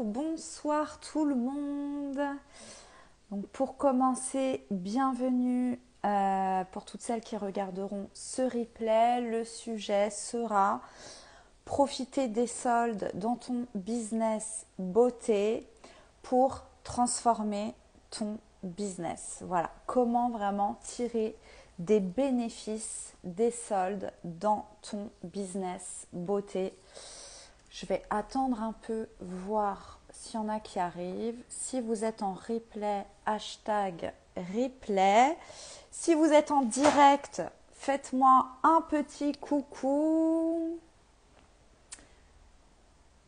bonsoir tout le monde. Donc pour commencer, bienvenue pour toutes celles qui regarderont ce replay. Le sujet sera profiter des soldes dans ton business beauté pour transformer ton business. Voilà, comment vraiment tirer des bénéfices des soldes dans ton business beauté. Je vais attendre un peu, voir s'il y en a qui arrivent. Si vous êtes en replay, hashtag replay. Si vous êtes en direct, faites-moi un petit coucou.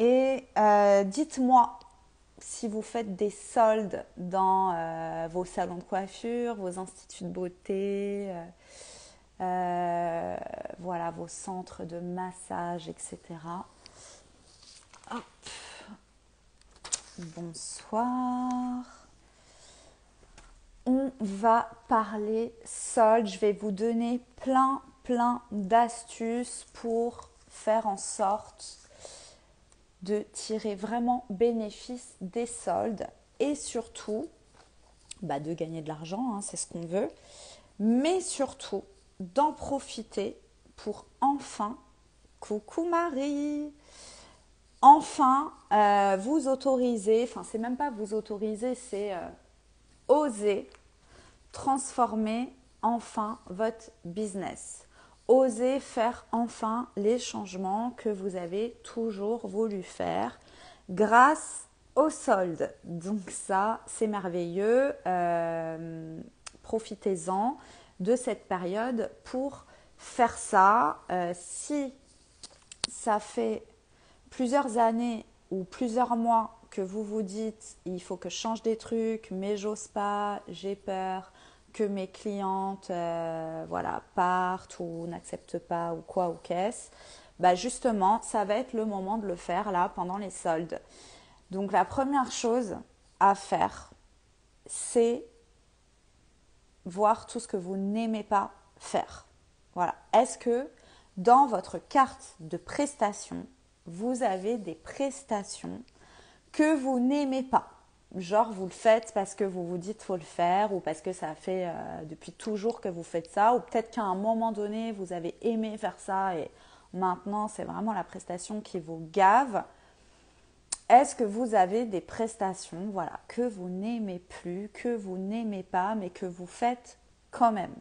Et dites-moi si vous faites des soldes dans vos salons de coiffure, vos instituts de beauté, voilà, vos centres de massage, etc. Hop. Bonsoir. On va parler soldes. Je vais vous donner plein d'astuces pour faire en sorte de tirer vraiment bénéfice des soldes et surtout de gagner de l'argent, c'est ce qu'on veut, mais surtout d'en profiter pour enfin, coucou Marie, enfin vous autoriser, enfin c'est même pas vous autoriser, c'est oser transformer enfin votre business. Osez faire enfin les changements que vous avez toujours voulu faire grâce aux soldes. Donc ça, c'est merveilleux. Profitez-en de cette période pour faire ça. Si ça fait plusieurs années ou plusieurs mois que vous vous dites il faut que je change des trucs, mais j'ose pas, j'ai peur que mes clientes partent ou n'acceptent pas ou quoi ou qu'est-ce, justement, ça va être le moment de le faire là pendant les soldes. Donc la première chose à faire, c'est voir tout ce que vous n'aimez pas faire. Voilà. Est-ce que dans votre carte de prestations, vous avez des prestations que vous n'aimez pas? Genre, vous le faites parce que vous vous dites faut le faire ou parce que ça fait depuis toujours que vous faites ça, ou peut-être qu'à un moment donné, vous avez aimé faire ça et maintenant, c'est vraiment la prestation qui vous gave. Est-ce que vous avez des prestations que vous n'aimez plus, que vous n'aimez pas, mais que vous faites quand même?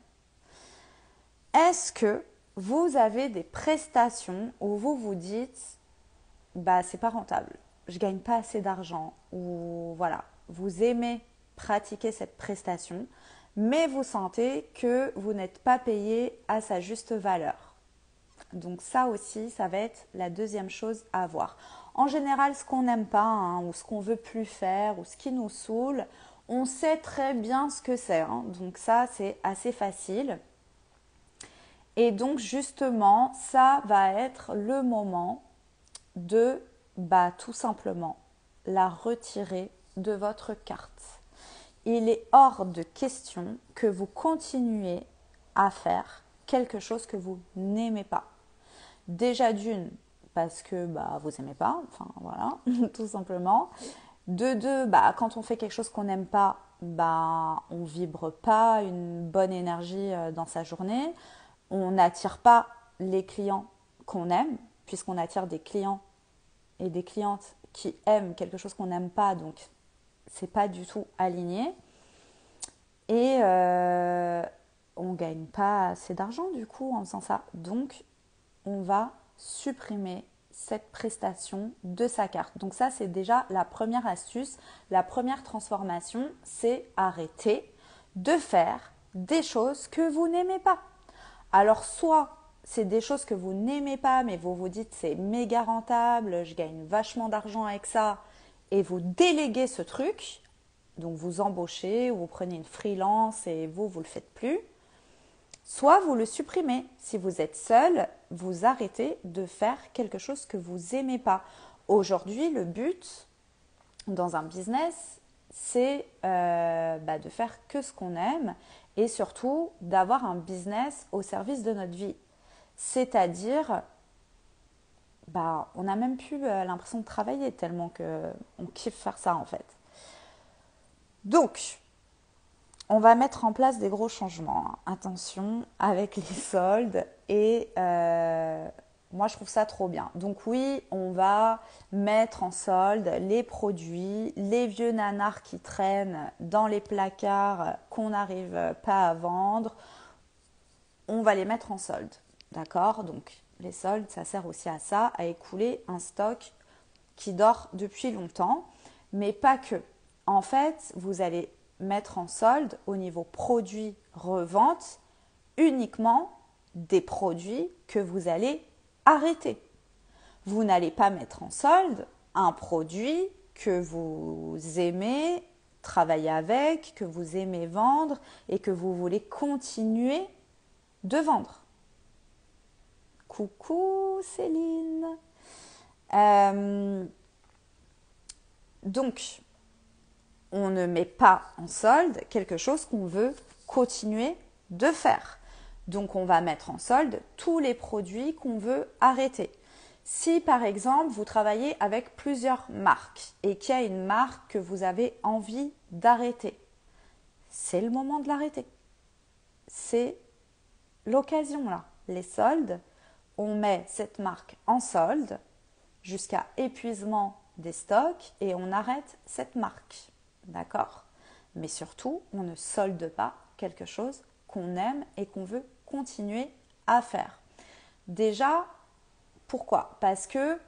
Est-ce que vous avez des prestations où vous vous dites c'est pas rentable, je gagne pas assez d'argent, ou voilà, vous aimez pratiquer cette prestation, mais vous sentez que vous n'êtes pas payé à sa juste valeur? Donc ça aussi, ça va être la deuxième chose à voir. En général, ce qu'on n'aime pas, ou ce qu'on veut plus faire, ou ce qui nous saoule, on sait très bien ce que c'est. Donc ça, c'est assez facile. Et donc justement, ça va être le moment de tout simplement la retirer de votre carte. Il est hors de question que vous continuez à faire quelque chose que vous n'aimez pas. Déjà d'une, parce que vous n'aimez pas, enfin voilà, tout simplement. De deux, quand on fait quelque chose qu'on n'aime pas, on vibre pas une bonne énergie dans sa journée. On n'attire pas les clients qu'on aime, puisqu'on attire des clients et des clientes qui aiment quelque chose qu'on n'aime pas, donc c'est pas du tout aligné. Et on gagne pas assez d'argent du coup en faisant ça. Donc on va supprimer cette prestation de sa carte. Donc ça, c'est déjà la première astuce. La première transformation, c'est arrêter de faire des choses que vous n'aimez pas. Alors soit c'est des choses que vous n'aimez pas, mais vous vous dites c'est méga rentable, je gagne vachement d'argent avec ça, et vous déléguez ce truc, donc vous embauchez ou vous prenez une freelance et vous le faites plus. Soit vous le supprimez. Si vous êtes seul, vous arrêtez de faire quelque chose que vous n'aimez pas. Aujourd'hui, le but dans un business, c'est de faire que ce qu'on aime et surtout d'avoir un business au service de notre vie. C'est-à-dire bah, on n'a même plus l'impression de travailler tellement qu'on kiffe faire ça en fait. Donc, on va mettre en place des gros changements, hein. Attention avec les soldes et moi je trouve ça trop bien. Donc oui, on va mettre en solde les produits, les vieux nanars qui traînent dans les placards qu'on n'arrive pas à vendre, on va les mettre en solde. D'accord? Donc les soldes, ça sert aussi à ça, à écouler un stock qui dort depuis longtemps, mais pas que. En fait, vous allez mettre en solde au niveau produit revente uniquement des produits que vous allez arrêter. Vous n'allez pas mettre en solde un produit que vous aimez travailler avec, que vous aimez vendre et que vous voulez continuer de vendre. Coucou Céline. Donc, on ne met pas en solde quelque chose qu'on veut continuer de faire. Donc, on va mettre en solde tous les produits qu'on veut arrêter. Si, par exemple, vous travaillez avec plusieurs marques et qu'il y a une marque que vous avez envie d'arrêter, c'est le moment de l'arrêter. C'est l'occasion là. Les soldes, on met cette marque en solde jusqu'à épuisement des stocks et on arrête cette marque. D'accord? Mais surtout, on ne solde pas quelque chose qu'on aime et qu'on veut continuer à faire. Déjà, pourquoi? Parce que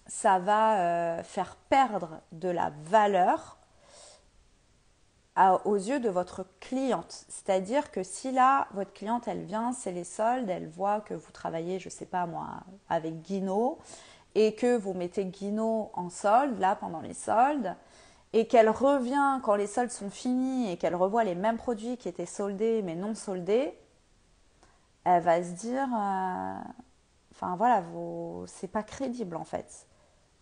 ça va faire perdre de la valeur aux yeux de votre cliente. C'est-à-dire que si là, votre cliente, elle vient, c'est les soldes, elle voit que vous travaillez, je ne sais pas moi, avec Guino et que vous mettez Guino en solde, là, pendant les soldes, et qu'elle revient quand les soldes sont finis et qu'elle revoit les mêmes produits qui étaient soldés mais non soldés, elle va se dire, enfin voilà, c'est pas crédible en fait.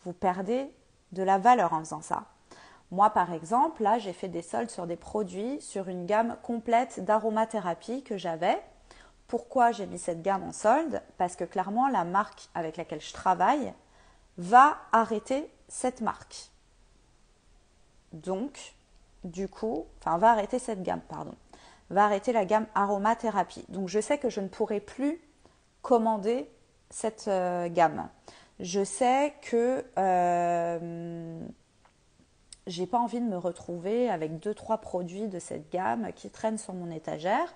Vous perdez de la valeur en faisant ça. Moi, par exemple, là, j'ai fait des soldes sur des produits, sur une gamme complète d'aromathérapie que j'avais. Pourquoi j'ai mis cette gamme en solde? Parce que clairement, la marque avec laquelle je travaille va arrêter cette marque. Donc, du coup, va arrêter cette gamme, pardon. Va arrêter la gamme aromathérapie. Donc, je sais que je ne pourrai plus commander cette gamme. Je sais que j'ai pas envie de me retrouver avec 2-3 produits de cette gamme qui traînent sur mon étagère.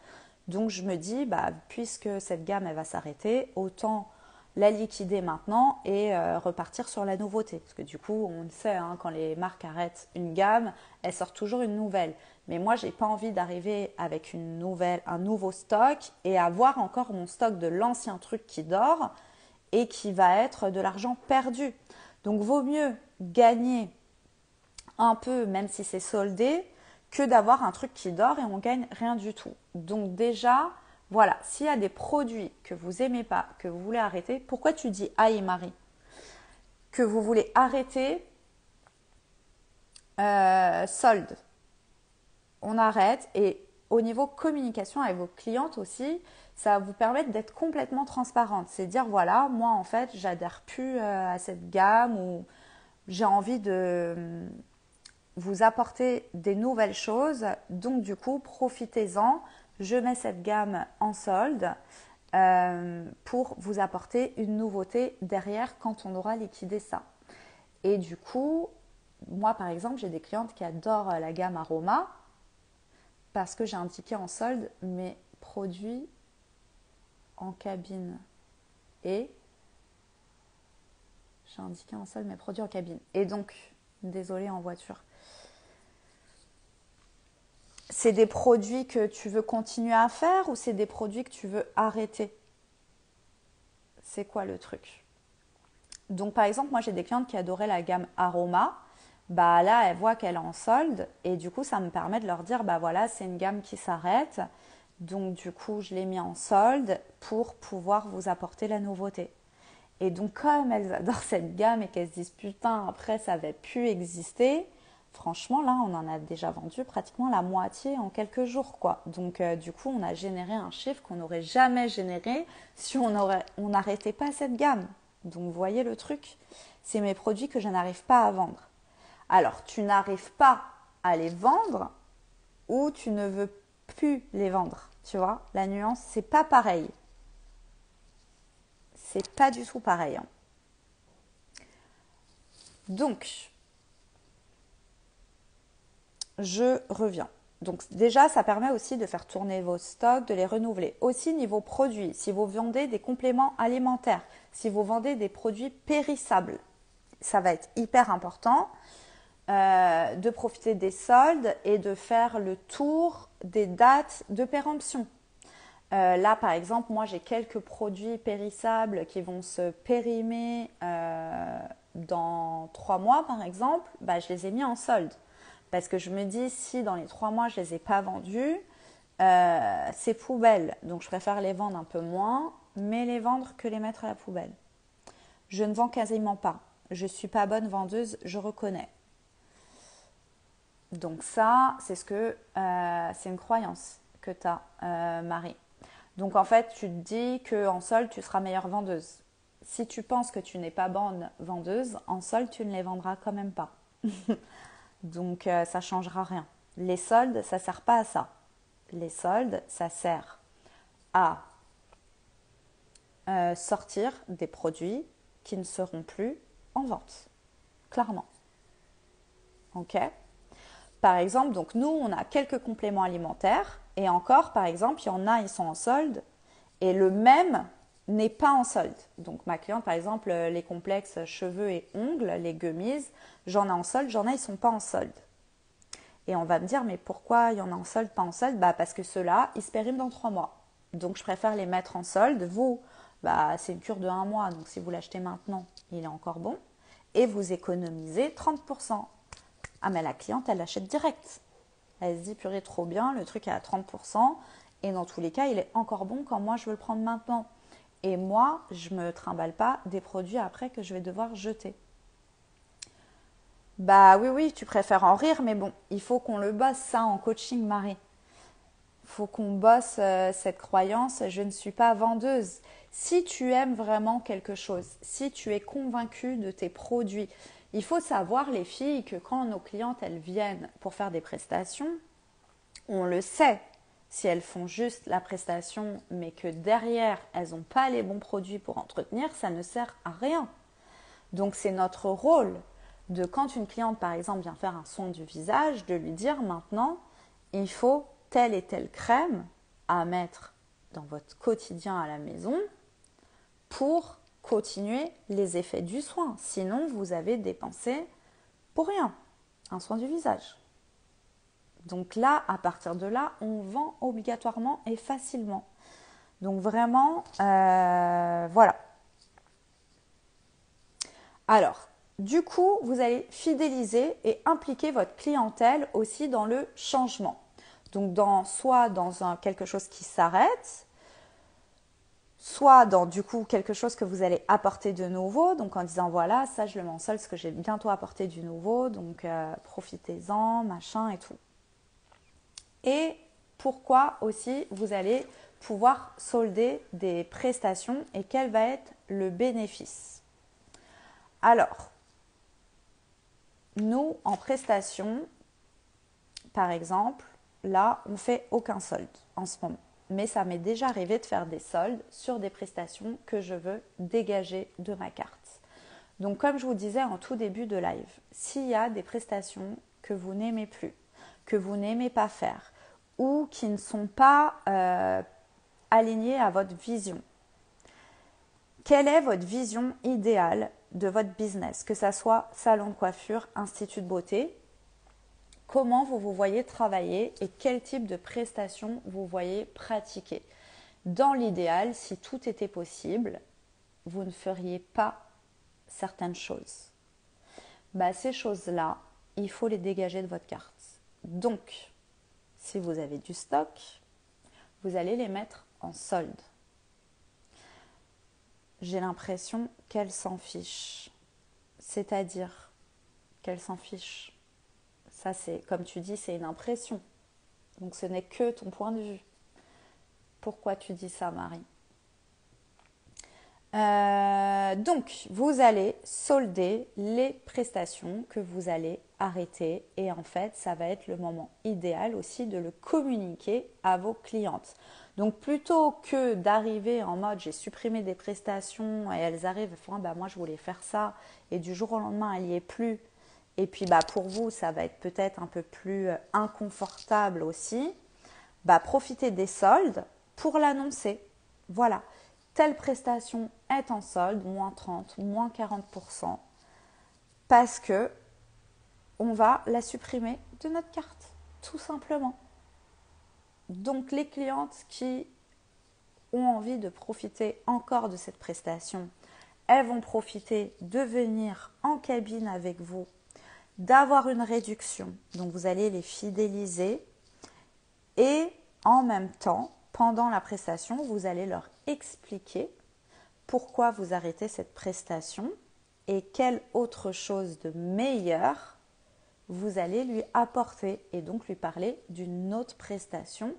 Donc je me dis, puisque cette gamme elle va s'arrêter, autant la liquider maintenant et repartir sur la nouveauté. Parce que du coup, on le sait, hein, quand les marques arrêtent une gamme, elles sortent toujours une nouvelle. Mais moi, j'ai pas envie d'arriver avec un nouveau stock et avoir encore mon stock de l'ancien truc qui dort et qui va être de l'argent perdu. Donc, vaut mieux gagner un peu, même si c'est soldé, que d'avoir un truc qui dort et on gagne rien du tout. Donc déjà, voilà, s'il y a des produits que vous aimez pas, que vous voulez arrêter, pourquoi tu dis aïe Marie? Que vous voulez arrêter, solde. On arrête et au niveau communication avec vos clientes aussi, ça va vous permettre d'être complètement transparente. C'est dire voilà, moi en fait, j'adhère plus à cette gamme ou j'ai envie de vous apporter des nouvelles choses. Donc du coup, profitez-en. Je mets cette gamme en solde pour vous apporter une nouveauté derrière quand on aura liquidé ça. Et du coup, moi par exemple, j'ai des clientes qui adorent la gamme Aroma parce que j'ai indiqué en solde mes produits en cabine. Et j'ai indiqué en solde mes produits en cabine. Et donc, désolée en voiture. C'est des produits que tu veux continuer à faire ou c'est des produits que tu veux arrêter? C'est quoi le truc? Donc par exemple, moi j'ai des clientes qui adoraient la gamme Aroma. Là, elles voient qu'elle est en solde et du coup, ça me permet de leur dire, voilà, c'est une gamme qui s'arrête. Donc du coup, je l'ai mis en solde pour pouvoir vous apporter la nouveauté. Et donc comme elles adorent cette gamme et qu'elles se disent, putain, après ça avait pu exister, franchement, là, on en a déjà vendu pratiquement la moitié en quelques jours, quoi. Donc, du coup, on a généré un chiffre qu'on n'aurait jamais généré si on n'arrêtait pas cette gamme. Donc, vous voyez le truc, c'est mes produits que je n'arrive pas à vendre. Alors, tu n'arrives pas à les vendre ou tu ne veux plus les vendre. Tu vois, la nuance, c'est pas pareil. C'est pas du tout pareil. Hein. Donc, je reviens. Donc déjà, ça permet aussi de faire tourner vos stocks, de les renouveler. Aussi niveau produits, si vous vendez des compléments alimentaires, si vous vendez des produits périssables, ça va être hyper important de profiter des soldes et de faire le tour des dates de péremption. Là, par exemple, moi, j'ai quelques produits périssables qui vont se périmer dans 3 mois, par exemple. Bah, je les ai mis en solde. Parce que je me dis, si dans les 3 mois, je ne les ai pas vendus, c'est poubelle. Donc, je préfère les vendre un peu moins, mais les vendre que les mettre à la poubelle. Je ne vends quasiment pas. Je ne suis pas bonne vendeuse, je reconnais. Donc ça, c'est une croyance que tu as, Marie. Donc en fait, tu te dis qu'en solde, tu seras meilleure vendeuse. Si tu penses que tu n'es pas bonne vendeuse, en solde, tu ne les vendras quand même pas. Donc ça ne changera rien. Les soldes, ça ne sert pas à ça. Les soldes, ça sert à sortir des produits qui ne seront plus en vente. Clairement. Ok ? Par exemple, donc nous, on a quelques compléments alimentaires et encore, par exemple, il y en a, ils sont en solde et le même n'est pas en solde. Donc ma cliente, par exemple, les complexes cheveux et ongles, les gummies, j'en ai en solde, j'en ai, ils ne sont pas en solde. Et on va me dire, mais pourquoi il y en a en solde, pas en solde ? Bah parce que ceux-là, ils se périment dans 3 mois. Donc je préfère les mettre en solde. Vous, bah c'est une cure de 1 mois, donc si vous l'achetez maintenant, il est encore bon. Et vous économisez 30%. Ah mais la cliente, elle l'achète direct. Elle se dit, purée, trop bien, le truc est à 30%. Et dans tous les cas, il est encore bon quand moi, je veux le prendre maintenant. Et moi, je ne me trimballe pas des produits après que je vais devoir jeter. Bah oui, tu préfères en rire, mais bon, il faut qu'on le bosse ça en coaching, Marie. Il faut qu'on bosse cette croyance, je ne suis pas vendeuse. Si tu aimes vraiment quelque chose, si tu es convaincue de tes produits, il faut savoir, les filles, que quand nos clientes, elles viennent pour faire des prestations, on le sait, si elles font juste la prestation, mais que derrière, elles n'ont pas les bons produits pour entretenir, ça ne sert à rien. Donc, c'est notre rôle de, quand une cliente, par exemple, vient faire un soin du visage, de lui dire maintenant, il faut telle et telle crème à mettre dans votre quotidien à la maison pour continuer les effets du soin. Sinon, vous avez dépensé pour rien un soin du visage. Donc là, à partir de là, on vend obligatoirement et facilement. Donc vraiment, voilà. Alors, du coup, vous allez fidéliser et impliquer votre clientèle aussi dans le changement. Donc, soit dans quelque chose qui s'arrête, soit dans du coup quelque chose que vous allez apporter de nouveau, donc en disant voilà, ça je le mets en solde parce que j'ai bientôt apporté du nouveau, donc profitez-en, machin et tout. Et pourquoi aussi vous allez pouvoir solder des prestations et quel va être le bénéfice. Alors, nous en prestation, par exemple, là on fait aucun solde en ce moment. Mais ça m'est déjà arrivé de faire des soldes sur des prestations que je veux dégager de ma carte. Donc comme je vous disais en tout début de live, s'il y a des prestations que vous n'aimez plus, que vous n'aimez pas faire ou qui ne sont pas alignées à votre vision, quelle est votre vision idéale de votre business, que ça soit salon de coiffure, institut de beauté? Comment vous vous voyez travailler et quel type de prestations vous voyez pratiquer. Dans l'idéal, si tout était possible, vous ne feriez pas certaines choses. Ces choses-là, il faut les dégager de votre carte. Donc, si vous avez du stock, vous allez les mettre en solde. J'ai l'impression qu'elle s'en fiche. C'est-à-dire qu'elle s'en fiche. Ça, c'est, comme tu dis, c'est une impression. Donc, ce n'est que ton point de vue. Pourquoi tu dis ça, Marie ? Donc, vous allez solder les prestations que vous allez arrêter et en fait, ça va être le moment idéal aussi de le communiquer à vos clientes. Donc, plutôt que d'arriver en mode j'ai supprimé des prestations et elles arrivent, elles font ah, bah, moi je voulais faire ça et du jour au lendemain elle n'y est plus. Et puis bah, pour vous, ça va être peut-être un peu plus inconfortable aussi. Bah, profitez des soldes pour l'annoncer. Voilà, telle prestation est en solde, moins 30, moins 40%, parce que on va la supprimer de notre carte, tout simplement. Donc les clientes qui ont envie de profiter encore de cette prestation, elles vont profiter de venir en cabine avec vous, d'avoir une réduction. Donc vous allez les fidéliser et en même temps, pendant la prestation, vous allez leur expliquer pourquoi vous arrêtez cette prestation et quelle autre chose de meilleure vous allez lui apporter et donc lui parler d'une autre prestation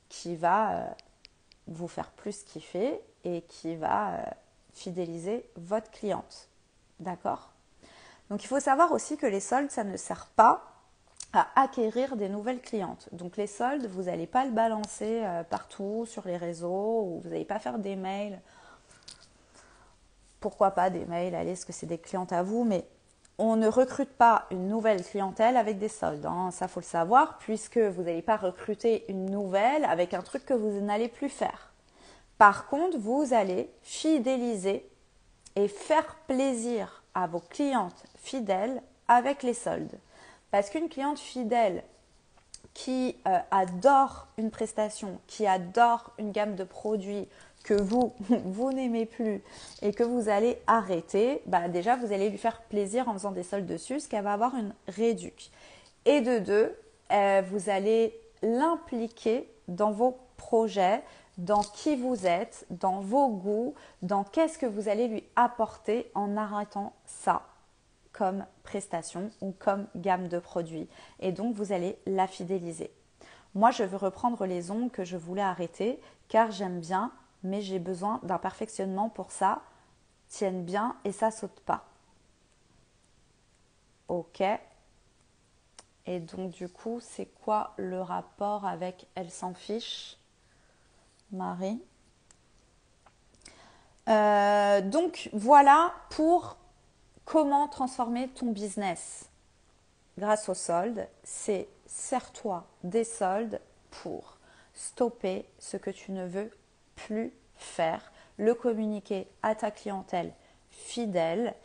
qui va vous faire plus kiffer et qui va fidéliser votre cliente. D'accord ? Donc il faut savoir aussi que les soldes, ça ne sert pas à acquérir des nouvelles clientes. Donc les soldes, vous n'allez pas le balancer partout sur les réseaux ou vous n'allez pas faire des mails. Pourquoi pas des mails, allez, est-ce que c'est des clientes à vous, mais on ne recrute pas une nouvelle clientèle avec des soldes. Hein. Ça, faut le savoir, puisque vous n'allez pas recruter une nouvelle avec un truc que vous n'allez plus faire. Par contre, vous allez fidéliser et faire plaisir à vos clientes fidèles avec les soldes. Parce qu'une cliente fidèle qui adore une prestation, qui adore une gamme de produits que vous n'aimez plus et que vous allez arrêter, bah déjà vous allez lui faire plaisir en faisant des soldes dessus, parce qu'elle va avoir une réduc. Et de deux, vous allez l'impliquer dans vos projets, dans qui vous êtes, dans vos goûts, dans qu'est-ce que vous allez lui apporter en arrêtant ça comme prestation ou comme gamme de produits. Et donc, vous allez la fidéliser. Moi, je veux reprendre les ongles que je voulais arrêter car j'aime bien, mais j'ai besoin d'un perfectionnement pour ça. Tiennent bien et ça saute pas. Ok. Et donc, du coup, c'est quoi le rapport avec elle s'en fiche, Marie? Donc, voilà pour comment transformer ton business grâce aux soldes. C'est sers-toi des soldes pour stopper ce que tu ne veux plus faire, le communiquer à ta clientèle fidèle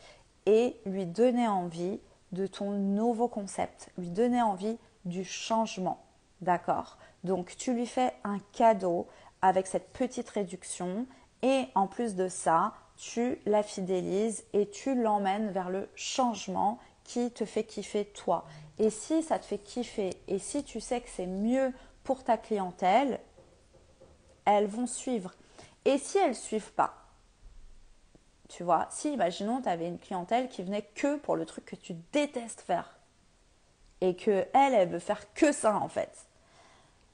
et lui donner envie de ton nouveau concept, lui donner envie du changement. D'accord? Donc tu lui fais un cadeau avec cette petite réduction et en plus de ça, tu la fidélises et tu l'emmènes vers le changement qui te fait kiffer toi. Et si ça te fait kiffer et si tu sais que c'est mieux pour ta clientèle, elles vont suivre. Et si elles ne suivent pas, tu vois, si imaginons tu avais une clientèle qui venait que pour le truc que tu détestes faire et que elle veut faire que ça en fait,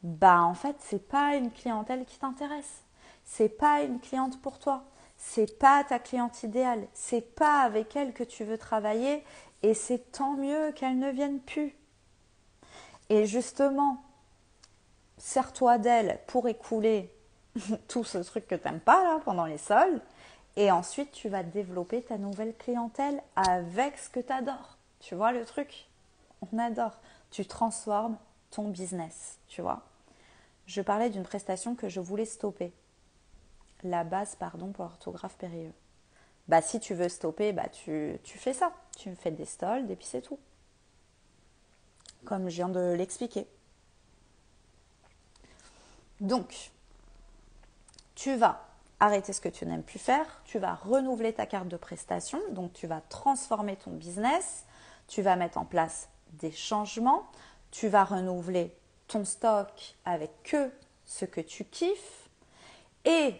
bah en fait c'est pas une clientèle qui t'intéresse, c'est pas une cliente pour toi, c'est pas ta cliente idéale, c'est pas avec elle que tu veux travailler et c'est tant mieux qu'elle ne vienne plus. Et justement, sers-toi d'elle pour écouler tout ce truc que tu n'aimes pas là pendant les soldes et ensuite tu vas développer ta nouvelle clientèle avec ce que tu adores. Tu vois le truc? On adore. Tu transformes ton business, tu vois. Je parlais d'une prestation que je voulais stopper. La base, pardon pour l'orthographe périlleux. Bah si tu veux stopper, bah tu fais ça. Tu fais des soldes et puis c'est tout. Comme je viens de l'expliquer. Donc, tu vas arrêter ce que tu n'aimes plus faire, tu vas renouveler ta carte de prestation, donc tu vas transformer ton business, tu vas mettre en place des changements, tu vas renouveler ton stock avec que ce que tu kiffes et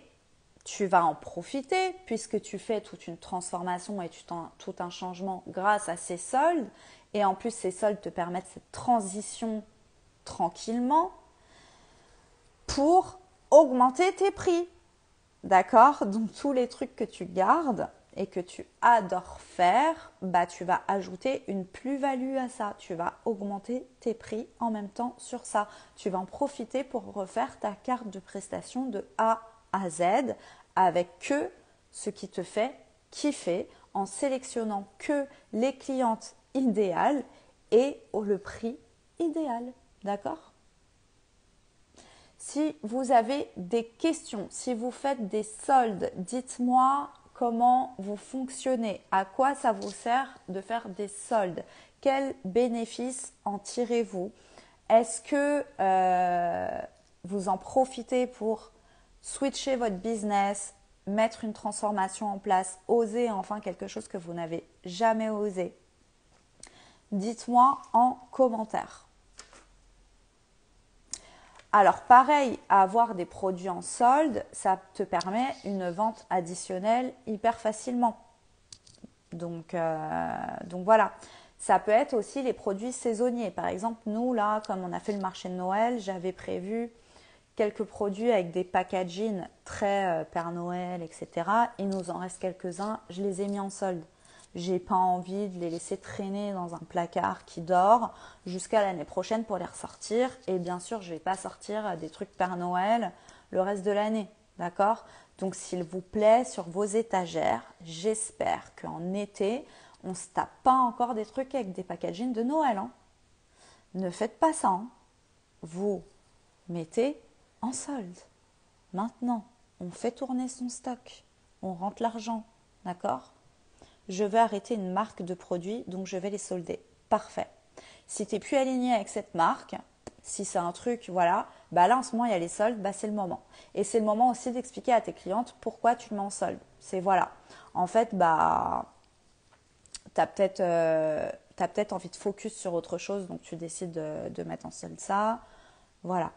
tu vas en profiter puisque tu fais toute une transformation et tout un changement grâce à ces soldes et en plus ces soldes te permettent cette transition tranquillement pour augmenter tes prix. D'accord? Donc tous les trucs que tu gardes et que tu adores faire, bah tu vas ajouter une plus-value à ça. Tu vas augmenter tes prix en même temps sur ça. Tu vas en profiter pour refaire ta carte de prestation de A à Z avec que ce qui te fait kiffer en sélectionnant que les clientes idéales et le prix idéal. D'accord? Si vous avez des questions, si vous faites des soldes, dites-moi comment vous fonctionnez, à quoi ça vous sert de faire des soldes, quels bénéfices en tirez-vous, est-ce que vous en profitez pour switcher votre business, mettre une transformation en place, oser enfin quelque chose que vous n'avez jamais osé. Dites-moi en commentaire. Alors pareil, avoir des produits en solde, ça te permet une vente additionnelle hyper facilement. Donc voilà, ça peut être aussi les produits saisonniers. Par exemple, nous là, comme on a fait le marché de Noël, j'avais prévu quelques produits avec des packaging très Père Noël, etc. Il nous en reste quelques-uns, je les ai mis en solde. J'ai pas envie de les laisser traîner dans un placard qui dort jusqu'à l'année prochaine pour les ressortir. Et bien sûr, je vais pas sortir des trucs Père Noël le reste de l'année. D'accord? Donc, s'il vous plaît, sur vos étagères, j'espère qu'en été, on ne se tape pas encore des trucs avec des packaging de Noël. Hein. Ne faites pas ça. Hein. Vous mettez en solde. Maintenant, on fait tourner son stock. On rentre l'argent. D'accord? Je veux arrêter une marque de produits, donc je vais les solder. Parfait. Si tu n'es plus aligné avec cette marque, si c'est un truc, voilà, bah là en ce moment il y a les soldes, bah c'est le moment. Et c'est le moment aussi d'expliquer à tes clientes pourquoi tu le mets en solde. C'est voilà. En fait, bah, tu as peut-être envie de focus sur autre chose, donc tu décides de mettre en solde ça. Voilà.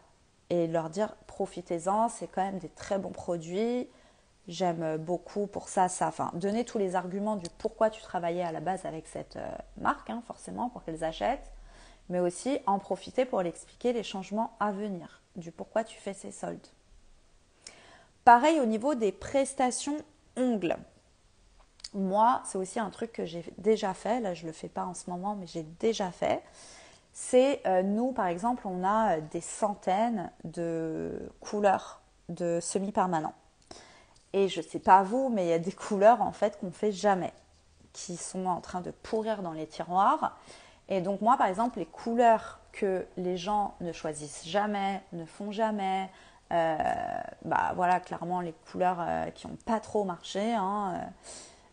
Et leur dire, profitez-en, c'est quand même des très bons produits. J'aime beaucoup pour ça. Enfin, donner tous les arguments du pourquoi tu travaillais à la base avec cette marque, hein, forcément, pour qu'elles achètent. Mais aussi en profiter pour l'expliquer les changements à venir, du pourquoi tu fais ces soldes. Pareil au niveau des prestations ongles. Moi, c'est aussi un truc que j'ai déjà fait. Là, je ne le fais pas en ce moment, mais j'ai déjà fait. C'est nous, par exemple, on a des centaines de couleurs de semi-permanents. Et je ne sais pas vous, mais il y a des couleurs en fait qu'on ne fait jamais, qui sont en train de pourrir dans les tiroirs. Et donc moi, par exemple, les couleurs que les gens ne choisissent jamais, ne font jamais, bah voilà, clairement les couleurs qui n'ont pas trop marché, hein,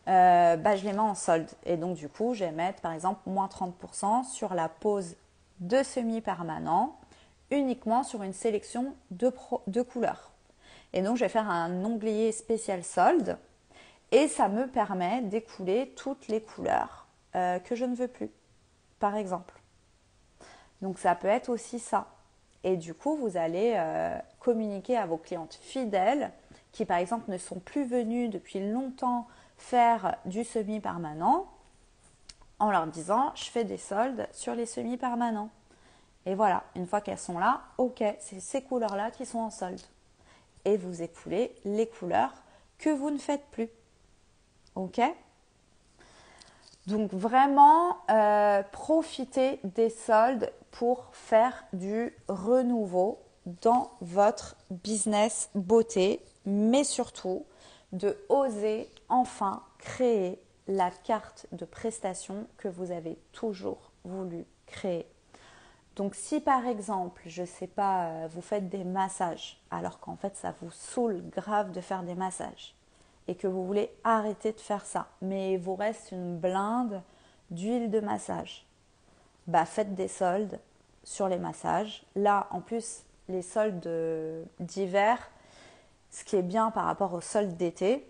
bah, je les mets en solde. Et donc du coup, je vais mettre par exemple moins 30% sur la pose de semi-permanent, uniquement sur une sélection de couleurs. Et donc, je vais faire un onglet spécial solde et ça me permet d'écouler toutes les couleurs que je ne veux plus, par exemple. Donc, ça peut être aussi ça. Et du coup, vous allez communiquer à vos clientes fidèles qui, par exemple, ne sont plus venues depuis longtemps faire du semi-permanent en leur disant « je fais des soldes sur les semi-permanents ». Et voilà, une fois qu'elles sont là, ok, c'est ces couleurs-là qui sont en solde. Et vous écoulez les couleurs que vous ne faites plus. Ok? Donc vraiment, profitez des soldes pour faire du renouveau dans votre business beauté, mais surtout de oser enfin créer la carte de prestation que vous avez toujours voulu créer. Donc si par exemple, je ne sais pas, vous faites des massages alors qu'en fait ça vous saoule grave de faire des massages et que vous voulez arrêter de faire ça, mais il vous reste une blinde d'huile de massage, bah faites des soldes sur les massages. Là en plus les soldes d'hiver, ce qui est bien par rapport aux soldes d'été,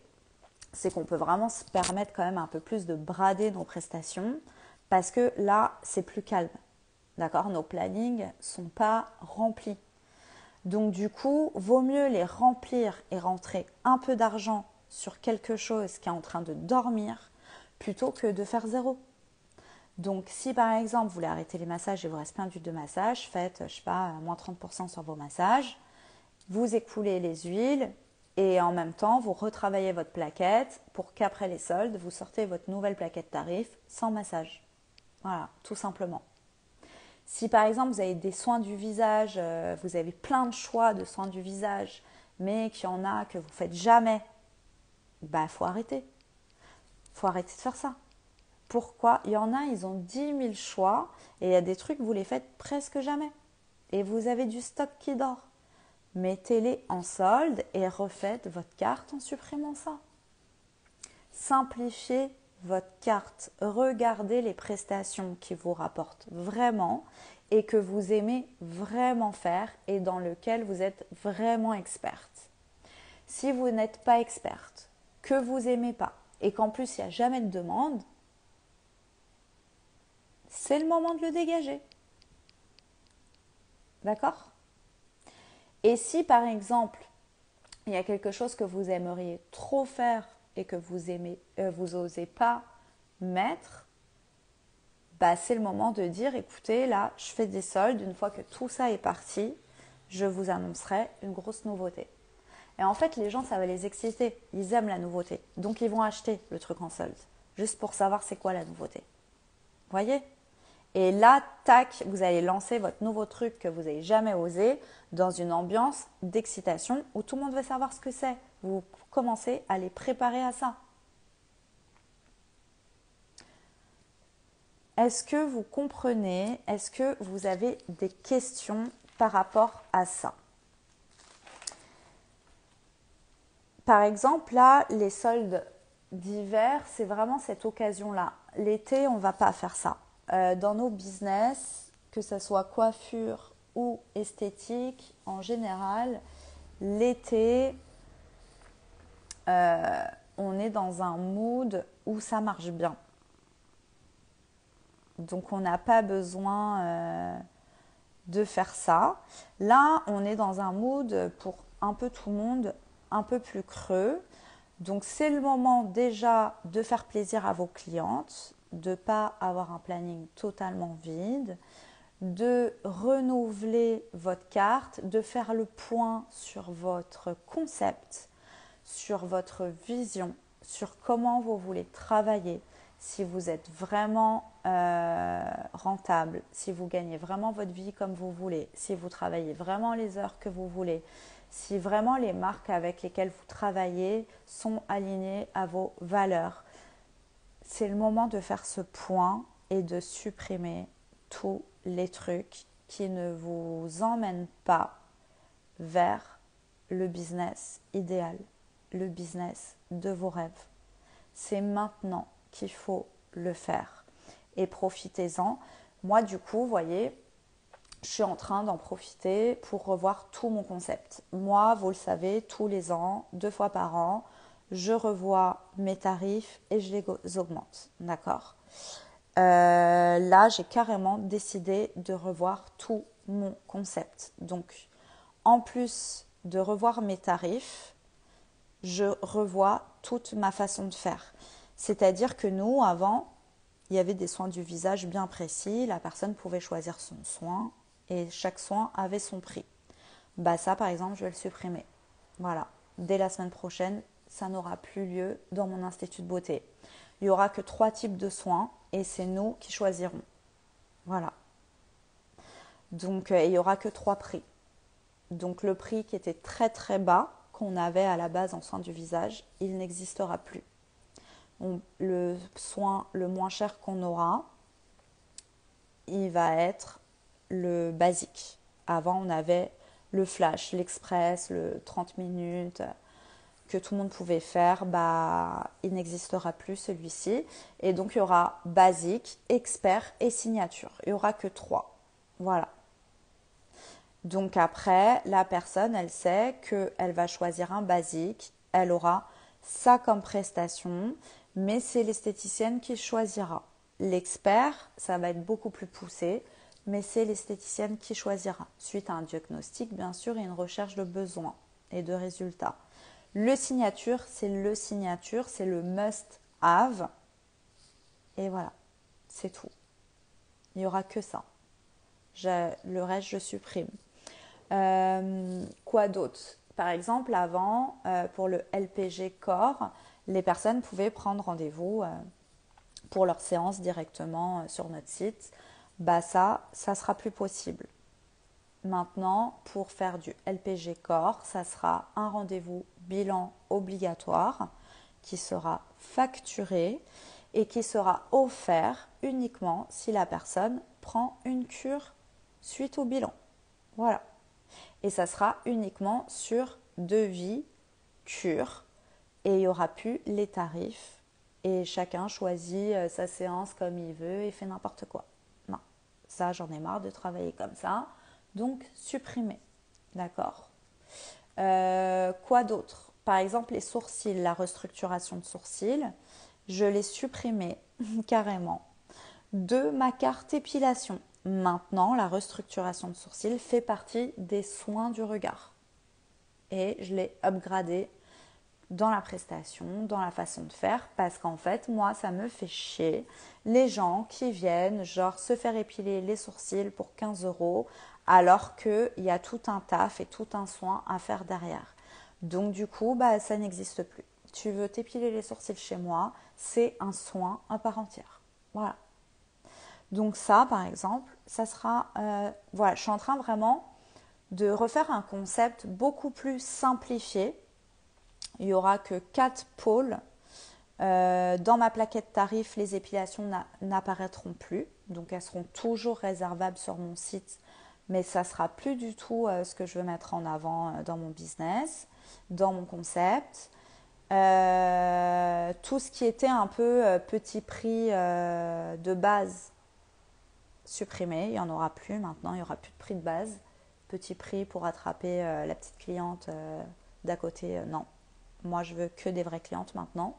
c'est qu'on peut vraiment se permettre quand même un peu plus de brader nos prestations parce que là c'est plus calme. D'accord, nos plannings ne sont pas remplis. Donc du coup, vaut mieux les remplir et rentrer un peu d'argent sur quelque chose qui est en train de dormir plutôt que de faire zéro. Donc si par exemple vous voulez arrêter les massages et vous reste plein d'huile de massage, faites, je sais pas, moins 30% sur vos massages, vous écoulez les huiles Et en même temps, vous retravaillez votre plaquette pour qu'après les soldes, vous sortez votre nouvelle plaquette tarif sans massage. Voilà, tout simplement. Si par exemple vous avez des soins du visage, vous avez plein de choix de soins du visage, mais qu'il y en a que vous ne faites jamais, bah faut arrêter. Faut arrêter de faire ça. Pourquoi? Il y en a, ils ont 10 000 choix et il y a des trucs, vous les faites presque jamais. Et vous avez du stock qui dort. Mettez-les en solde et refaites votre carte en supprimant ça. Simplifiez votre carte. Regardez les prestations qui vous rapportent vraiment et que vous aimez vraiment faire et dans lequel vous êtes vraiment experte. Si vous n'êtes pas experte, que vous n'aimez pas et qu'en plus il n'y a jamais de demande, c'est le moment de le dégager. D'accord? Et si par exemple, il y a quelque chose que vous aimeriez trop faire et que vous osez pas mettre, bah c'est le moment de dire écoutez, là, je fais des soldes, une fois que tout ça est parti, je vous annoncerai une grosse nouveauté. Et en fait, les gens, ça va les exciter, ils aiment la nouveauté. Donc ils vont acheter le truc en solde, juste pour savoir c'est quoi la nouveauté. Voyez? Et là, tac, vous allez lancer votre nouveau truc que vous n'avez jamais osé dans une ambiance d'excitation où tout le monde veut savoir ce que c'est. Vous commencez à les préparer à ça. Est-ce que vous comprenez? Est-ce que vous avez des questions par rapport à ça? Par exemple, là, les soldes d'hiver, c'est vraiment cette occasion-là. L'été, on ne va pas faire ça. Dans nos business, que ce soit coiffure ou esthétique, en général, l'été, on est dans un mood où ça marche bien. Donc, on n'a pas besoin de faire ça. Là, on est dans un mood pour un peu tout le monde, un peu plus creux. Donc, c'est le moment déjà de faire plaisir à vos clientes, de ne pas avoir un planning totalement vide, de renouveler votre carte, de faire le point sur votre concept, sur votre vision, sur comment vous voulez travailler, si vous êtes vraiment rentable, si vous gagnez vraiment votre vie comme vous voulez, si vous travaillez vraiment les heures que vous voulez, si vraiment les marques avec lesquelles vous travaillez sont alignées à vos valeurs. C'est le moment de faire ce point et de supprimer tous les trucs qui ne vous emmènent pas vers le business idéal, le business de vos rêves. C'est maintenant qu'il faut le faire et profitez-en. Moi, du coup, vous voyez, je suis en train d'en profiter pour revoir tout mon concept. Moi, vous le savez, tous les ans, 2 fois par an, je revois mes tarifs et je les augmente. D'accord? Là, j'ai carrément décidé de revoir tout mon concept. Donc, en plus de revoir mes tarifs, je revois toute ma façon de faire. C'est-à-dire que nous, avant, il y avait des soins du visage bien précis. La personne pouvait choisir son soin et chaque soin avait son prix. Bah ça, par exemple, je vais le supprimer. Voilà. Dès la semaine prochaine, ça n'aura plus lieu dans mon institut de beauté. Il n'y aura que 3 types de soins et c'est nous qui choisirons. Voilà. Donc, il n'y aura que 3 prix. Donc, le prix qui était très très bas, qu'on avait à la base en soins du visage, il n'existera plus. Le soin le moins cher qu'on aura, il va être le basique. Avant, on avait le flash, l'express, le 30 minutes que tout le monde pouvait faire. Bah, il n'existera plus celui-ci. Et donc, il y aura basique, expert et signature. Il n'y aura que 3. Voilà. Donc après, la personne, elle sait qu'elle va choisir un basique. Elle aura ça comme prestation, mais c'est l'esthéticienne qui choisira. L'expert, ça va être beaucoup plus poussé, mais c'est l'esthéticienne qui choisira, suite à un diagnostic, bien sûr, et une recherche de besoins et de résultats. Le signature, c'est le must-have. Et voilà, c'est tout. Il n'y aura que ça. Le reste, je supprime. Quoi d'autre? par exemple, avant, pour le LPG corps, les personnes pouvaient prendre rendez-vous pour leur séance directement sur notre site. Bah ça sera plus possible. Maintenant, pour faire du LPG corps, ça sera un rendez-vous bilan obligatoire qui sera facturé et qui sera offert uniquement si la personne prend une cure suite au bilan. Voilà. Et ça sera uniquement sur devis, cure, et il n'y aura plus les tarifs. Et chacun choisit sa séance comme il veut et fait n'importe quoi. Non, ça j'en ai marre de travailler comme ça. Donc supprimer. D'accord. Quoi d'autre? Par exemple, les sourcils, la restructuration de sourcils, je l'ai supprimé carrément de ma carte épilation. Maintenant, la restructuration de sourcils fait partie des soins du regard. Et je l'ai upgradé dans la prestation, dans la façon de faire, parce qu'en fait, moi, ça me fait chier les gens qui viennent, genre, se faire épiler les sourcils pour 15 euros, alors qu'il y a tout un taf et tout un soin à faire derrière. Donc, du coup, bah, ça n'existe plus. Tu veux t'épiler les sourcils chez moi, c'est un soin à part entière. Voilà. Donc ça, par exemple, ça sera... voilà, je suis en train vraiment de refaire un concept beaucoup plus simplifié. Il n'y aura que 4 pôles. Dans ma plaquette tarif, les épilations n'apparaîtront plus. Donc elles seront toujours réservables sur mon site. Mais ça ne sera plus du tout ce que je veux mettre en avant dans mon business, dans mon concept. Tout ce qui était un peu petit prix de base, supprimé, il n'y en aura plus maintenant, il n'y aura plus de prix de base. Petit prix pour attraper la petite cliente d'à côté, non. Moi, je veux que des vraies clientes maintenant.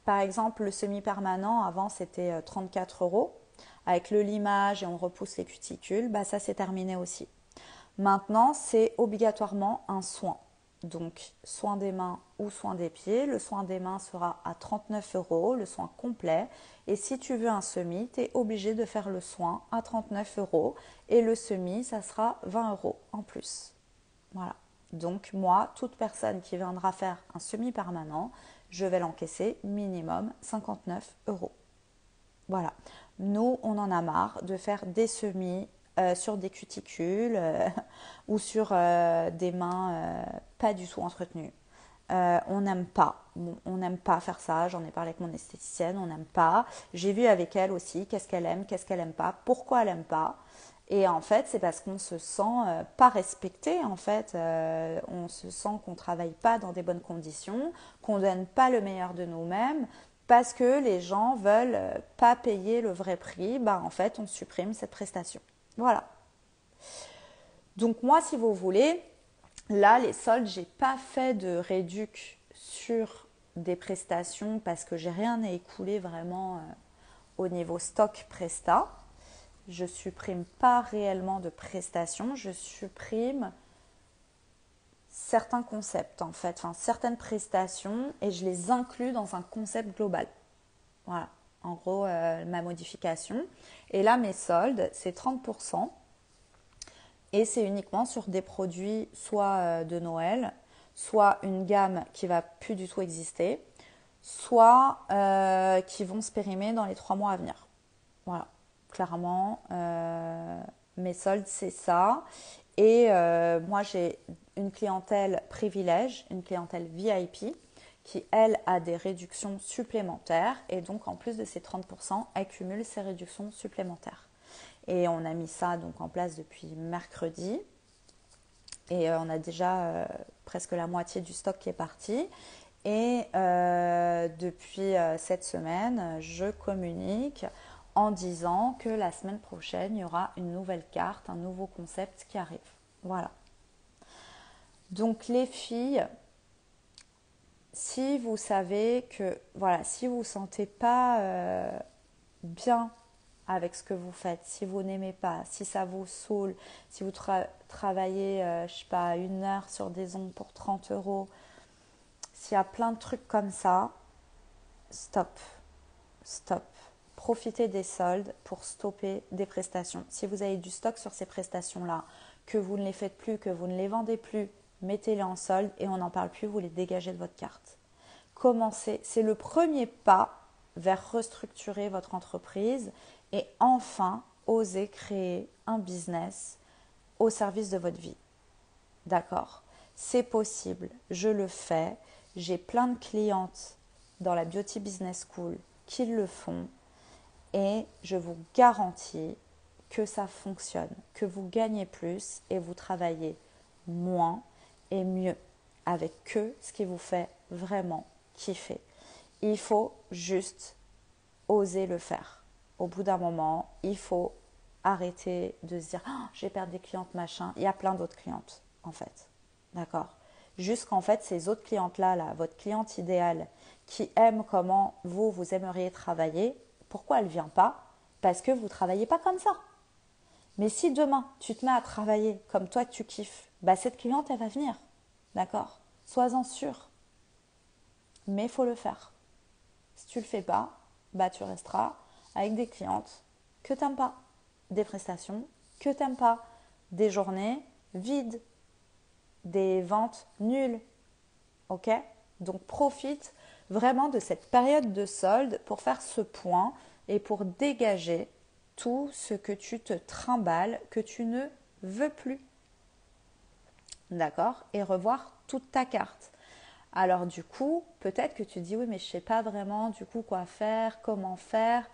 Par exemple, le semi-permanent, avant, c'était 34 euros. Avec le limage et on repousse les cuticules, bah, ça, c'est terminé aussi. Maintenant, c'est obligatoirement un soin. Donc, soin des mains ou soin des pieds. Le soin des mains sera à 39 euros, le soin complet. Et si tu veux un semi, tu es obligé de faire le soin à 39 euros. Et le semi, ça sera 20 euros en plus. Voilà. Donc, moi, toute personne qui viendra faire un semi-permanent, je vais l'encaisser minimum 59 euros. Voilà. Nous, on en a marre de faire des semis sur des cuticules ou sur des mains pas du tout entretenues. On n'aime pas. On n'aime pas faire ça. J'en ai parlé avec mon esthéticienne. On n'aime pas. J'ai vu avec elle aussi qu'est-ce qu'elle aime, qu'est-ce qu'elle n'aime pas, pourquoi elle n'aime pas. Et en fait, c'est parce qu'on se sent pas respecté. En fait, on se sent qu'on travaille pas dans des bonnes conditions, qu'on donne pas le meilleur de nous-mêmes, parce que les gens veulent pas payer le vrai prix. Bah, en fait, on supprime cette prestation. Voilà. Donc moi, si vous voulez, là, les soldes, j'ai pas fait de réduc sur des prestations parce que j'ai rien à écouler vraiment au niveau stock presta. Je supprime pas réellement de prestations, je supprime certains concepts en fait, enfin certaines prestations et je les inclus dans un concept global. Voilà, en gros ma modification. Et là mes soldes, c'est 30%. Et c'est uniquement sur des produits soit de Noël, soit une gamme qui va plus du tout exister, soit qui vont se périmer dans les 3 mois à venir. Voilà, clairement, mes soldes, c'est ça. Et moi, j'ai une clientèle privilège, une clientèle VIP, qui, elle, a des réductions supplémentaires. Et donc, en plus de ces 30%, elle cumule ces réductions supplémentaires. Et on a mis ça donc en place depuis mercredi. Et on a déjà presque la moitié du stock qui est parti. Et depuis cette semaine, je communique en disant que la semaine prochaine, il y aura une nouvelle carte, un nouveau concept qui arrive. Voilà. Donc les filles, si vous savez que, voilà, si vous ne vous sentez pas bien avec ce que vous faites, si vous n'aimez pas, si ça vous saoule, si vous travaillez, je sais pas, 1 heure sur des ongles pour 30 euros, s'il y a plein de trucs comme ça, stop, stop. Profitez des soldes pour stopper des prestations. Si vous avez du stock sur ces prestations-là, que vous ne les faites plus, que vous ne les vendez plus, mettez-les en solde et on n'en parle plus, vous les dégagez de votre carte. Commencez, c'est le premier pas vers restructurer votre entreprise et enfin oser créer un business au service de votre vie. D'accord? C'est possible, je le fais. J'ai plein de clientes dans la Beauty Business School qui le font et je vous garantis que ça fonctionne, que vous gagnez plus et vous travaillez moins et mieux avec que ce qui vous fait vraiment kiffer. Il faut juste oser le faire. Au bout d'un moment, il faut arrêter de se dire oh, je vais perdre des clientes machin. Il y a plein d'autres clientes en fait. D'accord? Juste qu'en fait, ces autres clientes-là, votre cliente idéale qui aime comment vous aimeriez travailler, pourquoi elle ne vient pas? Parce que vous ne travaillez pas comme ça. Mais si demain, tu te mets à travailler comme toi tu kiffes, bah cette cliente, elle va venir. D'accord? Sois-en sûr. Mais il faut le faire. Si tu ne le fais pas, bah tu resteras avec des clientes que tu n'aimes pas, des prestations que tu n'aimes pas, des journées vides, des ventes nulles. Ok? Donc profite vraiment de cette période de solde pour faire ce point et pour dégager tout ce que tu te trimbales, que tu ne veux plus. D'accord? Et revoir toute ta carte. Alors du coup, peut-être que tu dis oui mais je ne sais pas vraiment du coup quoi faire, comment faire.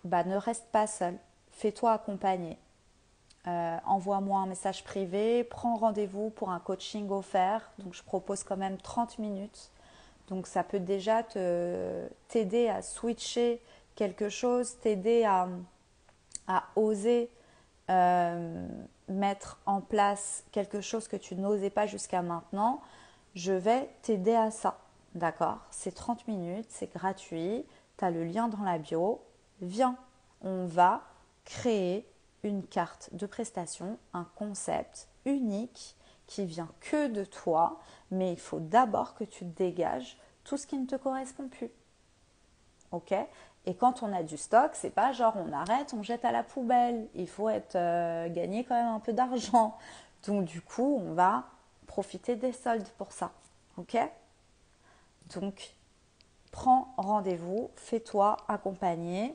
Bah ne reste pas seul, fais-toi accompagner. Envoie-moi un message privé, prends rendez-vous pour un coaching offert. Donc je propose quand même 30 minutes. Donc ça peut déjà t'aider à switcher quelque chose, t'aider à oser mettre en place quelque chose que tu n'osais pas jusqu'à maintenant. Je vais t'aider à ça. D'accord? C'est 30 minutes, c'est gratuit. Tu as le lien dans la bio. Viens, on va créer une carte de prestation, un concept unique qui vient que de toi, mais il faut d'abord que tu dégages tout ce qui ne te correspond plus. Ok? Et quand on a du stock, c'est pas genre on arrête, on jette à la poubelle. Il faut gagner quand même un peu d'argent. Donc du coup, on va profiter des soldes pour ça. Ok? Donc, prends rendez-vous, fais-toi accompagner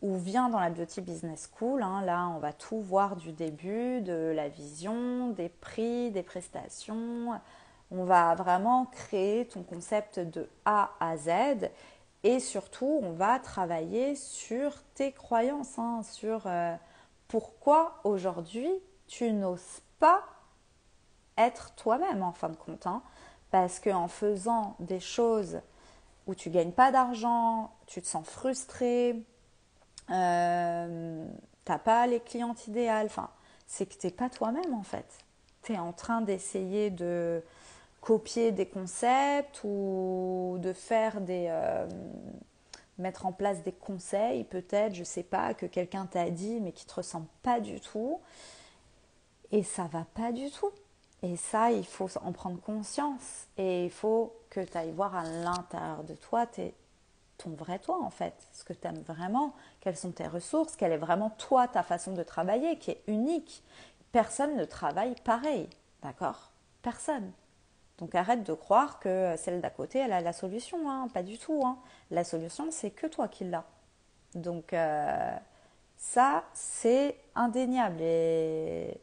ou viens dans la Beauty Business School. Là, on va tout voir du début, de la vision, des prix, des prestations. On va vraiment créer ton concept de A à Z. Et surtout, on va travailler sur tes croyances, sur pourquoi aujourd'hui tu n'oses pas être toi-même en fin de compte. Parce qu'en faisant des choses où tu ne gagnes pas d'argent, tu te sens frustré, tu n'as pas les clientes idéales, c'est que tu n'es pas toi-même en fait. Tu es en train d'essayer de copier des concepts ou de faire mettre en place des conseils peut-être, je sais pas, que quelqu'un t'a dit mais qui te ressemble pas du tout et ça va pas du tout. Et ça, il faut en prendre conscience et il faut que tu ailles voir à l'intérieur de toi ton vrai toi en fait, ce que tu aimes vraiment, quelles sont tes ressources, quelle est vraiment toi, ta façon de travailler qui est unique. Personne ne travaille pareil, d'accord? Personne. Donc arrête de croire que celle d'à côté, elle a la solution, pas du tout. La solution, c'est que toi qui l'as. Donc ça, c'est indéniable. Et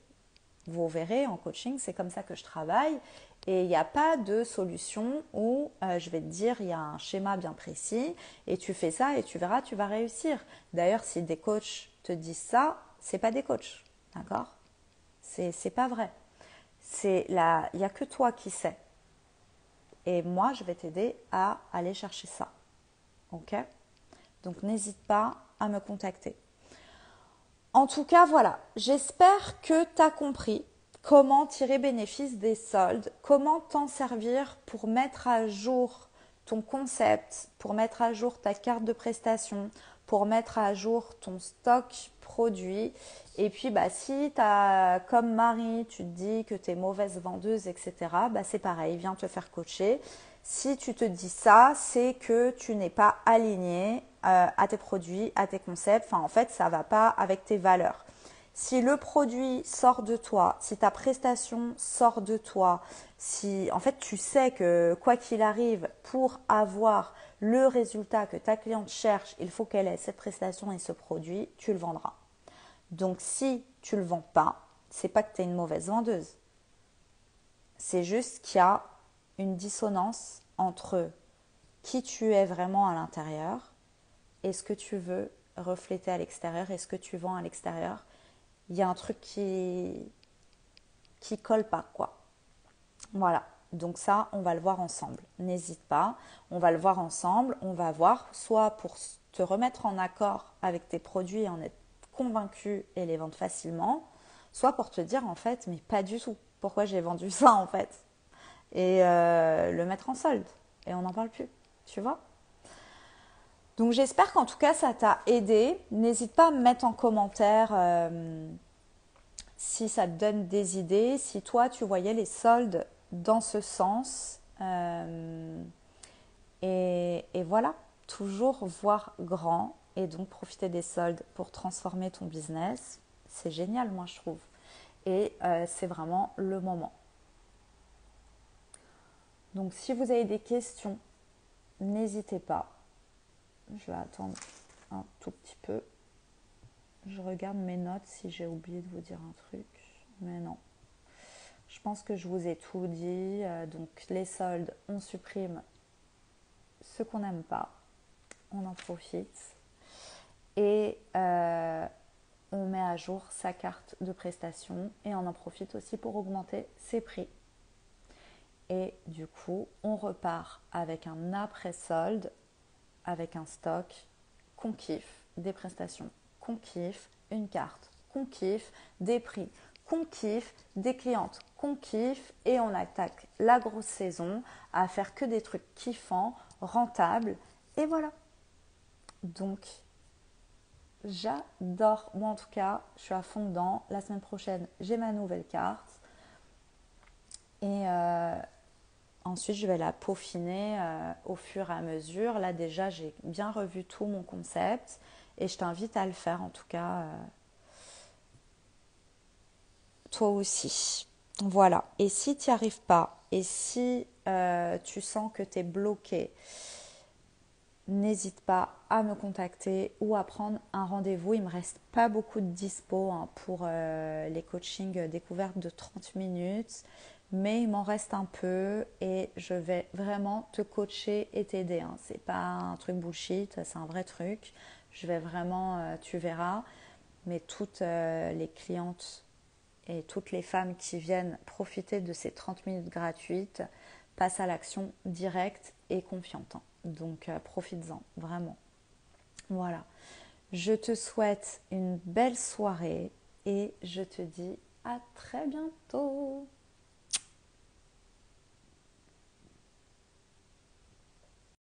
vous verrez, en coaching, c'est comme ça que je travaille. Et il n'y a pas de solution où je vais te dire, il y a un schéma bien précis et tu fais ça et tu verras, tu vas réussir. D'ailleurs, si des coachs te disent ça, c'est pas des coachs, d'accord? C'est pas vrai. Il n'y a que toi qui sais. Et moi, je vais t'aider à aller chercher ça. Ok? Donc, n'hésite pas à me contacter. En tout cas, voilà. J'espère que tu as compris comment tirer bénéfice des soldes, comment t'en servir pour mettre à jour ton concept, pour mettre à jour ta carte de prestation, pour mettre à jour ton stock produit. Et puis, si comme Marie, tu te dis que tu es mauvaise vendeuse, etc., c'est pareil, viens te faire coacher. Si tu te dis ça, c'est que tu n'es pas aligné à tes produits, à tes concepts. En fait, ça ne va pas avec tes valeurs. Si le produit sort de toi, si ta prestation sort de toi, si en fait tu sais que quoi qu'il arrive, pour avoir le résultat que ta cliente cherche, il faut qu'elle ait cette prestation et ce produit, tu le vendras. Donc si tu ne le vends pas, c'est pas que tu es une mauvaise vendeuse. C'est juste qu'il y a une dissonance entre qui tu es vraiment à l'intérieur et ce que tu veux refléter à l'extérieur et ce que tu vends à l'extérieur. Il y a un truc qui colle pas, quoi. Voilà. Donc ça, on va le voir ensemble. N'hésite pas, on va le voir ensemble. On va voir soit pour te remettre en accord avec tes produits et en être convaincu et les vendre facilement, soit pour te dire en fait, mais pas du tout. Pourquoi j'ai vendu ça en fait? Et le mettre en solde. Et on n'en parle plus. Tu vois? Donc j'espère qu'en tout cas ça t'a aidé. N'hésite pas à me mettre en commentaire si ça te donne des idées, si toi tu voyais les soldes dans ce sens. Et voilà, toujours voir grand et donc profiter des soldes pour transformer ton business. C'est génial, moi je trouve. Et c'est vraiment le moment. Donc si vous avez des questions, n'hésitez pas. Je vais attendre un tout petit peu. Je regarde mes notes si j'ai oublié de vous dire un truc. Mais non. Je pense que je vous ai tout dit. Donc les soldes, on supprime ce qu'on n'aime pas. On en profite. Et on met à jour sa carte de prestation. Et on en profite aussi pour augmenter ses prix. Et du coup, on repart avec un après-solde, avec un stock qu'on kiffe, des prestations qu'on kiffe, une carte qu'on kiffe, des prix qu'on kiffe, des clientes qu'on kiffe et on attaque la grosse saison à faire que des trucs kiffants, rentables et voilà. Donc, j'adore, moi en tout cas, je suis à fond dedans. La semaine prochaine, j'ai ma nouvelle carte et ensuite, je vais la peaufiner au fur et à mesure. Là, déjà, j'ai bien revu tout mon concept et je t'invite à le faire, en tout cas, toi aussi. Voilà. Et si tu n'y arrives pas et si tu sens que tu es bloqué, n'hésite pas à me contacter ou à prendre un rendez-vous. Il ne me reste pas beaucoup de dispo pour les coachings découvertes de 30 minutes. Mais il m'en reste un peu et je vais vraiment te coacher et t'aider. Hein. C'est pas un truc bullshit, c'est un vrai truc. Je vais vraiment, tu verras, mais toutes les clientes et toutes les femmes qui viennent profiter de ces 30 minutes gratuites passent à l'action directe et confiante. Hein. Donc profites-en, vraiment. Voilà. Je te souhaite une belle soirée et je te dis à très bientôt.